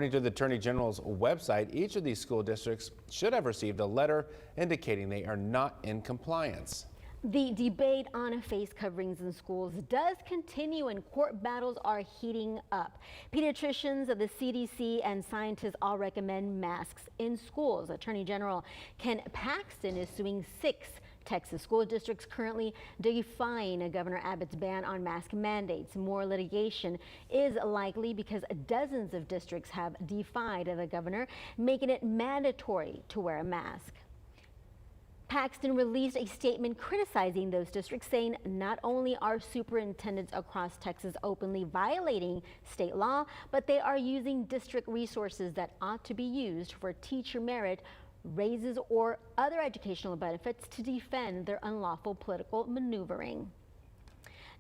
According to the Attorney General's website, each of these school districts should have received a letter indicating they are not in compliance. The debate on face coverings in schools does continue and court battles are heating up. Pediatricians of the CDC and scientists all recommend masks in schools. Attorney General Ken Paxton is suing 6 Texas school districts currently defying Governor Abbott's ban on mask mandates. More litigation is likely because dozens of districts have defied the governor, making it mandatory to wear a mask. Paxton released a statement criticizing those districts, saying not only are superintendents across Texas openly violating state law, but they are using district resources that ought to be used for teacher merit, raises, or other educational benefits to defend their unlawful political maneuvering.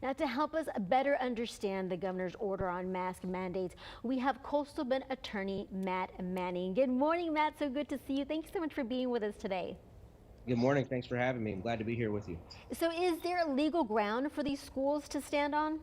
Now, to help us better understand the governor's order on mask mandates, we have Coastal Bend attorney Matt Manning. Good morning, Matt. So good to see you. Thanks so much for being with us today. Good morning. Thanks for having me. I'm glad to be here with you. So is there legal ground for these schools to stand on?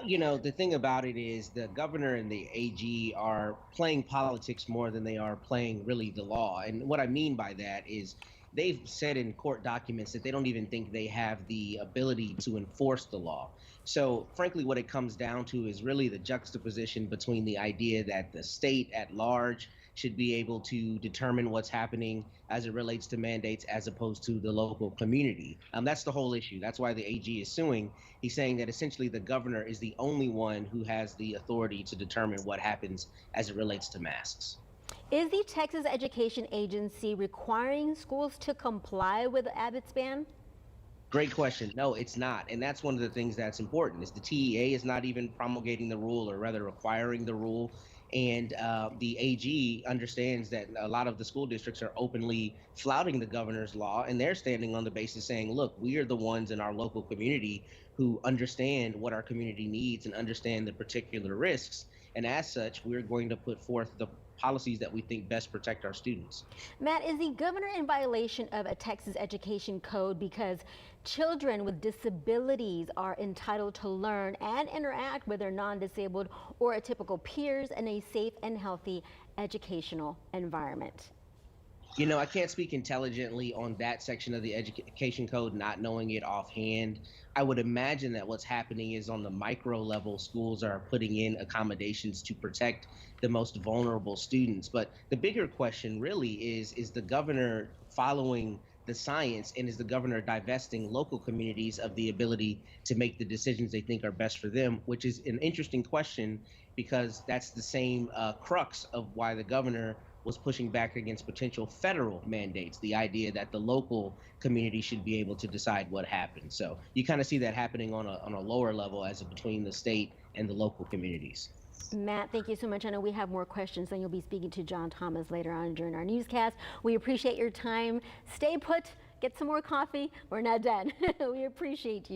The thing about it is the governor and the AG are playing politics more than they are playing really the law. And what I mean by that is they've said in court documents that they don't even think they have the ability to enforce the law. So frankly, what it comes down to is really the juxtaposition between the idea that the state at large should be able to determine what's happening as it relates to mandates as opposed to the local community. That's the whole issue. That's why the AG is suing. He's saying that essentially the governor is the only one who has the authority to determine what happens as it relates to masks. Is the Texas Education Agency requiring schools to comply with Abbott's ban? Great question. No, it's not. And that's one of the things that's important is the TEA is not even promulgating the rule, or rather requiring the rule. And the AG understands that a lot of the school districts are openly flouting the governor's law, and they're standing on the basis saying, look, we are the ones in our local community who understand what our community needs and understand the particular risks. And as such, we're going to put forth the policies that we think best protect our students. Matt, is the governor in violation of a Texas education code because children with disabilities are entitled to learn and interact with their non-disabled or atypical peers in a safe and healthy educational environment? I can't speak intelligently on that section of the education code, not knowing it offhand. I would imagine that what's happening is on the micro level, schools are putting in accommodations to protect the most vulnerable students. But the bigger question really is the governor following the science, and is the governor divesting local communities of the ability to make the decisions they think are best for them, which is an interesting question because that's the same crux of why the governor was pushing back against potential federal mandates, the idea that the local community should be able to decide what happens. So you kind of see that happening on a lower level as between the state and the local communities. Matt, thank you so much. I know we have more questions, and you'll be speaking to John Thomas later on during our newscast. We appreciate your time. Stay put, get some more coffee. We're not done. We appreciate you.